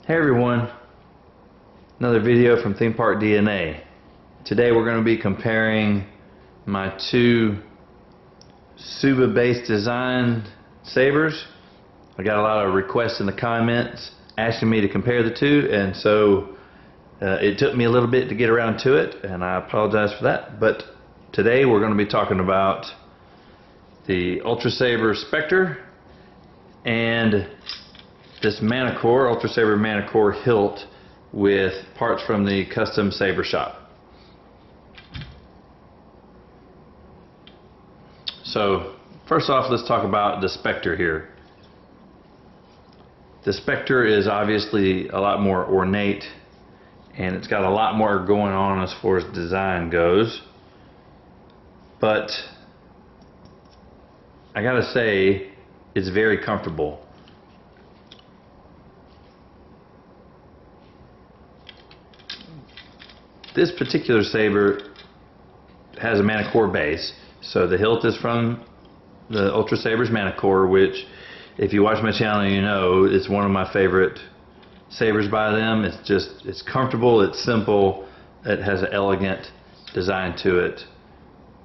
Hey everyone, another video from Theme Park DNA. Today we're going to be comparing my two Tsuba based design sabers. I got a lot of requests in the comments asking me to compare the two, and so it took me a little bit to get around to it, and I apologize for that. But today we're going to be talking about the Ultrasaber Spectre and this Ultrasaber Manicore hilt with parts from the Custom Saber Shop. So first off, let's talk about the Spectre here. The Spectre is obviously a lot more ornate, and it's got a lot more going on as far as design goes, but I gotta say it's very comfortable. This particular saber has a Manicore base, so the hilt is from the Ultrasabers Manicore, which, if you watch my channel, you know it's one of my favorite sabers by them. It's comfortable, it's simple, it has an elegant design to it,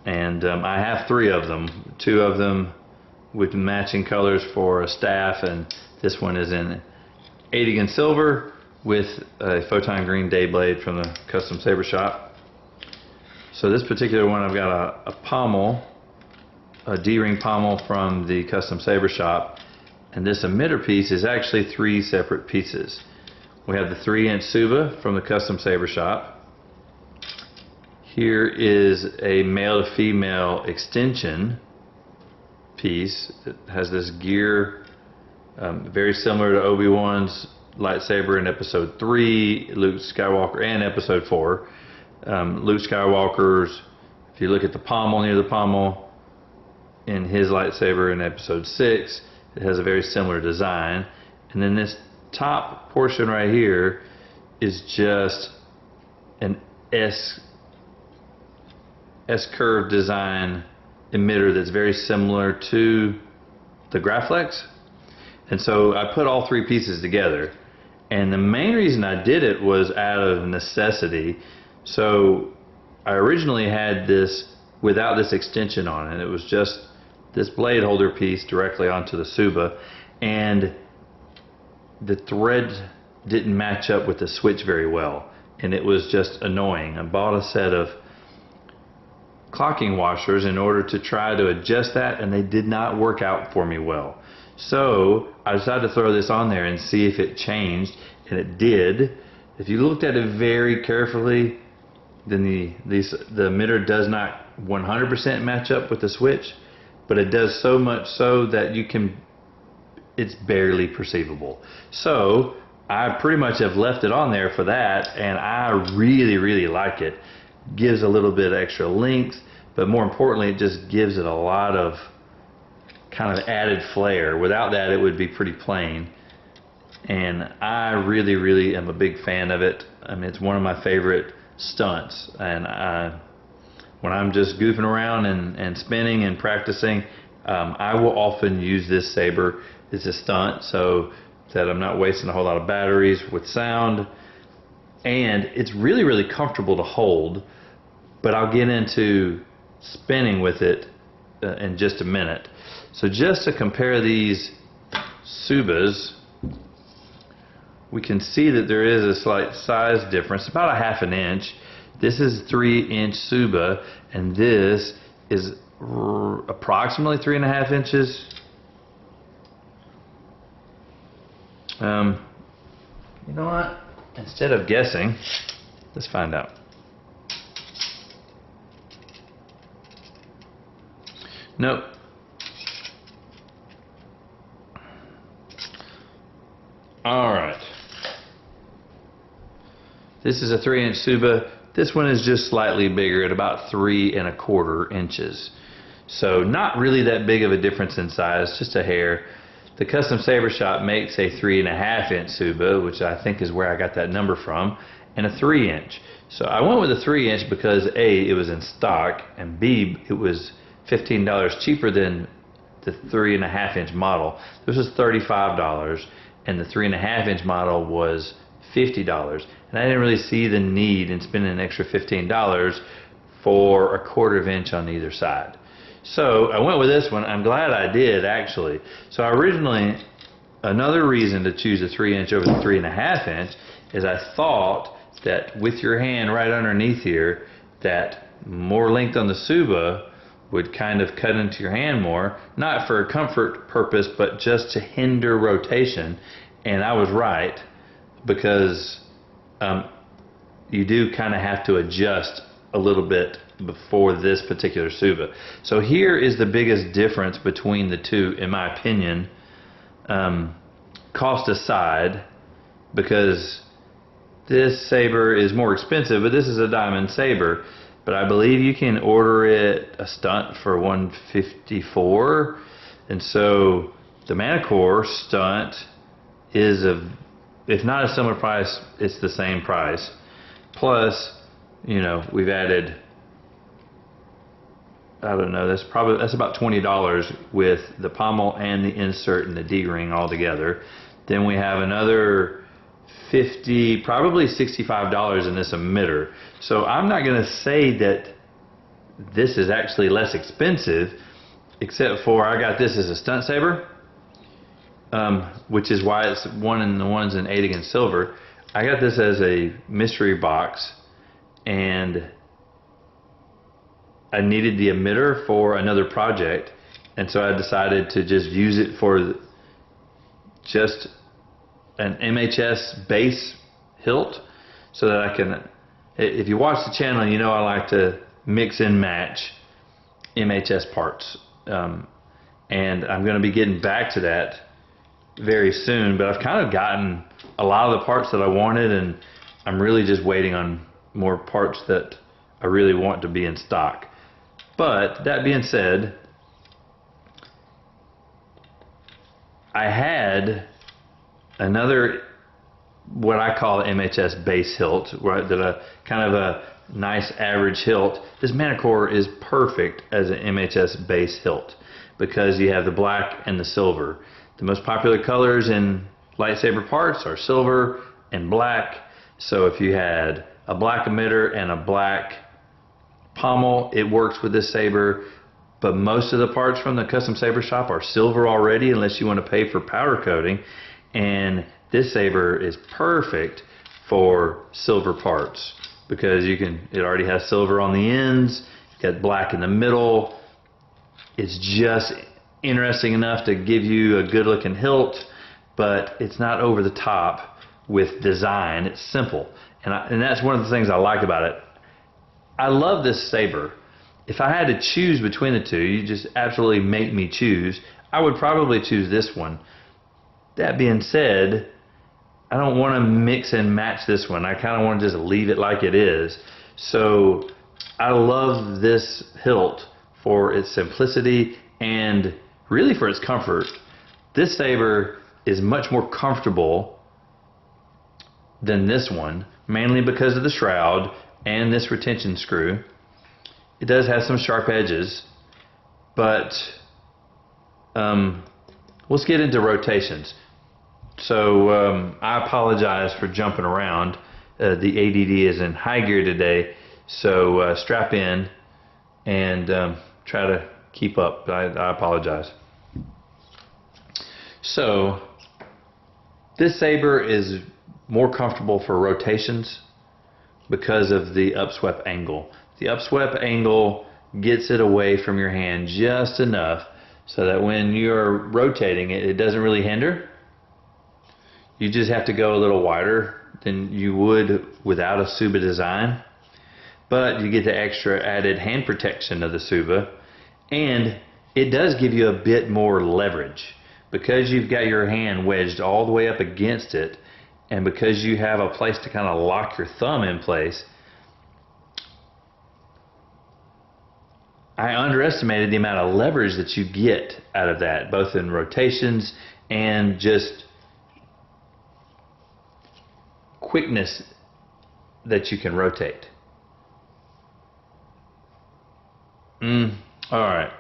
and I have three of them. Two of them with matching colors for a staff, and this one is in 80 silver with a photon green day blade from the Custom Saber Shop. So this particular one, I've got a pommel, a D-ring pommel from the Custom Saber Shop, and this emitter piece is actually three separate pieces. We have the 3-inch Tsuba from the Custom Saber Shop. Here is a male to female extension piece. It has this gear very similar to Obi-Wan's lightsaber in episode 3, Luke Skywalker, and episode 4. Luke Skywalker's, if you look at the pommel, near the pommel in his lightsaber in episode 6, it has a very similar design. And then this top portion right here is just an S-curve design emitter that's very similar to the Graflex. And so I put all three pieces together, and the main reason I did it was out of necessity. So I originally had this without this extension on it. It was just this blade holder piece directly onto the Tsuba, and the thread didn't match up with the switch very well, and it was just annoying. I bought a set of clocking washers in order to try to adjust that, and they did not work out for me well. So I decided to throw this on there and see if it changed, and it did. If you looked at it very carefully, then the emitter does not 100% match up with the switch, but it does so much so that it's barely perceivable. So I pretty much have left it on there for that, and I really like it. Gives a little bit extra length, but more importantly, it just gives it a lot of kind of added flair. Without that, it would be pretty plain, and I really am a big fan of it. I mean, it's one of my favorite stunts, and when I'm just goofing around and spinning and practicing, I will often use this saber as a stunt so that I'm not wasting a whole lot of batteries with sound. And it's really comfortable to hold, but I'll get into spinning with it in just a minute. So just to compare these Tsubas, we can see that there is a slight size difference, about a ½ inch. This is 3-inch Tsuba, and this is approximately 3.5 inches. You know what? Instead of guessing, let's find out. Nope. Alright. This is a 3-inch Tsuba. This one is just slightly bigger at about 3¼ inches. So not really that big of a difference in size, just a hair. The Custom Saber Shop makes a 3.5-inch Tsuba, which I think is where I got that number from, and a 3-inch. So I went with a 3-inch because A, it was in stock, and B, it was $15 cheaper than the 3.5-inch model. This was $35, and the 3.5-inch model was $50. And I didn't really see the need in spending an extra $15 for a 1/4 inch on either side. So I went with this one. I'm glad I did, actually. So originally, another reason to choose a 3-inch over the 3.5-inch is I thought that with your hand right underneath here, that more length on the Tsuba would kind of cut into your hand more, not for a comfort purpose, but just to hinder rotation. And I was right, because you do kind of have to adjust a little bit before this particular Tsuba. So here is the biggest difference between the two, in my opinion, cost aside, because this saber is more expensive, but this is a diamond saber. But I believe you can order it a stunt for $154, and so the Manticore stunt is if not a similar price, it's the same price. Plus, you know, we've added, I don't know, that's about $20 with the pommel and the insert and the D-ring all together. Then we have another $50, probably $65 in this emitter. So I'm not going to say that this is actually less expensive, except for I got this as a stunt saber, which is why it's one in the ones in 8 against silver. I got this as a mystery box, and I needed the emitter for another project, and so I decided to just use it for just an Mhs Base Hilt, so that I can, if you watch the channel, you know I like to mix and match Mhs parts, and I'm going to be getting back to that very soon, but I've kind of gotten a lot of the parts that I wanted, and I'm really just waiting on more parts that I really want to be in stock. But that being said, I had another, what I call Mhs Base Hilt, right? That a kind of a nice average hilt. This Manticore is perfect as an Mhs Base Hilt because you have the black and the silver. The most popular colors in lightsaber parts are silver and black. So if you had a black emitter and a black pommel, it works with this saber. But most of the parts from the Custom Saber Shop are silver already, unless you want to pay for powder coating. And this saber is perfect for silver parts because you can, it already has silver on the ends, it's got black in the middle. It's just interesting enough to give you a good looking hilt, but it's not over the top with design. It's simple, and that's one of the things I like about it. I love this saber. If I had to choose between the two, you just absolutely make me choose, I would probably choose this one. That being said, I don't want to mix and match this one. I kind of want to just leave it like it is. So I love this hilt for its simplicity and really for its comfort. This saber is much more comfortable than this one, mainly because of the shroud and this retention screw. It does have some sharp edges, but let's get into rotations. So I apologize for jumping around. The ADD is in high gear today, so strap in and try to keep up. I apologize. So this saber is more comfortable for rotations because of the upswept angle. The upswept angle gets it away from your hand just enough so that when you're rotating it, it doesn't really hinder. You just have to go a little wider than you would without a Tsuba design, but you get the extra added hand protection of the Tsuba, and it does give you a bit more leverage because you've got your hand wedged all the way up against it, and because you have a place to kind of lock your thumb in place. I underestimated the amount of leverage that you get out of that, both in rotations and just quickness that you can rotate. Alright,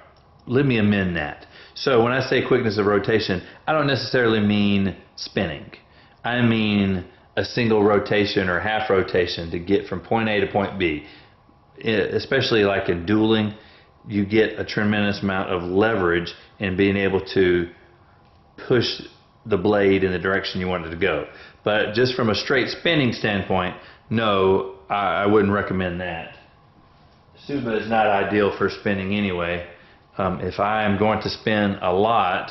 let me amend that. So when I say quickness of rotation, I don't necessarily mean spinning. I mean a single rotation or half rotation to get from point A to point B. Especially like in dueling, you get a tremendous amount of leverage in being able to push the blade in the direction you want it to go. But just from a straight spinning standpoint, no, I wouldn't recommend that. Tsuba is not ideal for spinning anyway. If I am going to spin a lot,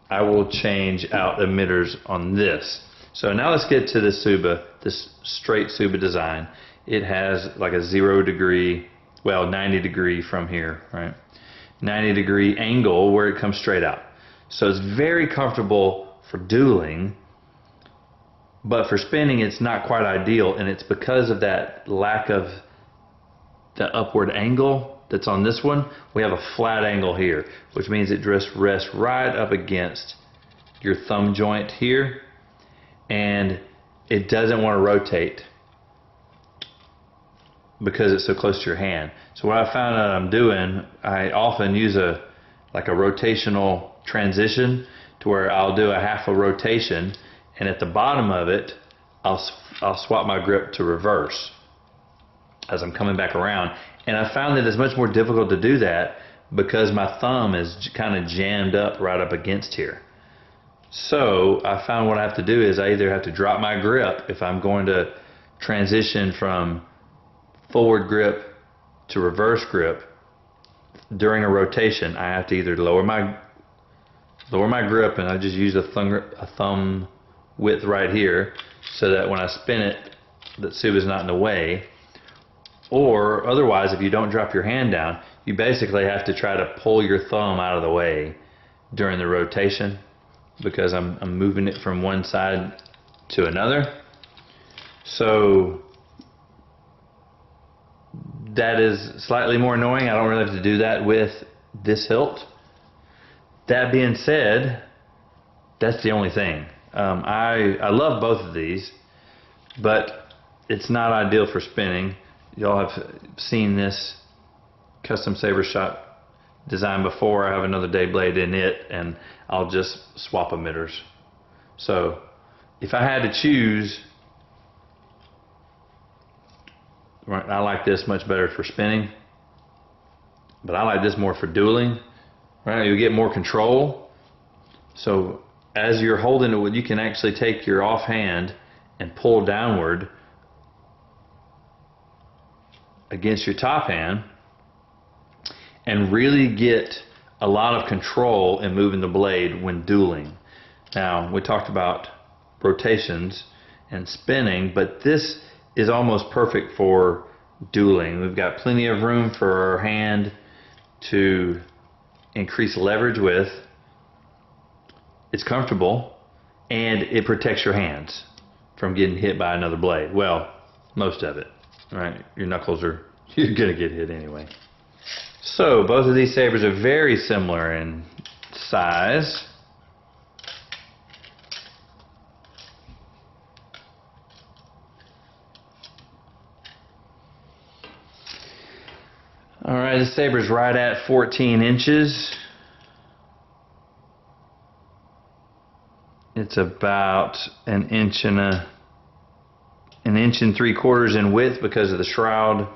I will change out emitters on this. So now let's get to the Tsuba, this straight Tsuba design. It has like a 0 degree, well, 90 degree from here, right? 90 degree angle where it comes straight out. So it's very comfortable for dueling, but for spinning it's not quite ideal, and it's because of that lack of the upward angle that's on this one. We have a flat angle here, which means it just rests right up against your thumb joint here, and it doesn't want to rotate because it's so close to your hand. So what I found out I'm doing, I often use a rotational transition to where I'll do a half a rotation, and at the bottom of it I'll swap my grip to reverse as I'm coming back around. And I found that it's much more difficult to do that because my thumb is kind of jammed up right up against here. So I found what I have to do is I either have to drop my grip if I'm going to transition from forward grip to reverse grip during a rotation. I have to either lower my grip, and I just use a thumb width right here so that when I spin it, the Tsuba is not in the way. Or otherwise, if you don't drop your hand down, you basically have to try to pull your thumb out of the way during the rotation, because I'm moving it from one side to another. So that is slightly more annoying. I don't really have to do that with this hilt. That being said, that's the only thing. I love both of these, but it's not ideal for spinning. Y'all have seen this Custom Saber Shop design before. I have another day blade in it, and I'll just swap emitters. So if I had to choose, right, I like this much better for spinning, but I like this more for dueling. Right, you get more control. So as you're holding it, you can actually take your offhand and pull downward against your top hand and really get a lot of control in moving the blade when dueling. Now, we talked about rotations and spinning, but this is almost perfect for dueling. We've got plenty of room for our hand to increase leverage with. It's comfortable, and it protects your hands from getting hit by another blade. Well, most of it, right? Your knuckles you're gonna get hit anyway. So both of these sabers are very similar in size. Alright, this saber's right at 14 inches. It's about an inch and 3/4 in width because of the shroud.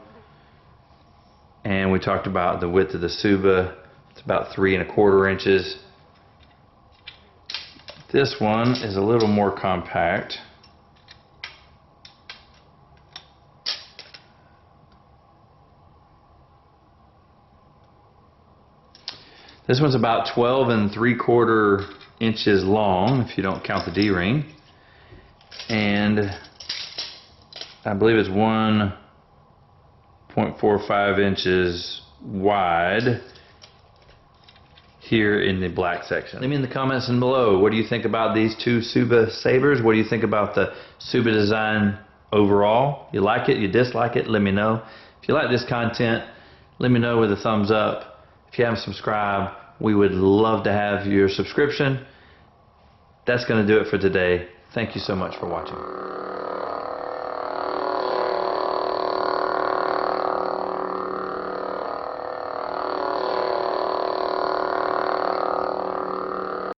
And we talked about the width of the Tsuba. It's about 3 1/4 inches. This one is a little more compact. This one's about 12 3/4 inches long, if you don't count the D-ring. And I believe it's 1.45 inches wide here in the black section. Leave me in the comments and below, what do you think about these two Tsuba sabers? What do you think about the Tsuba design overall? You like it? You dislike it? Let me know. If you like this content, let me know with a thumbs up. If you haven't subscribed, we would love to have your subscription. That's going to do it for today. Thank you so much for watching.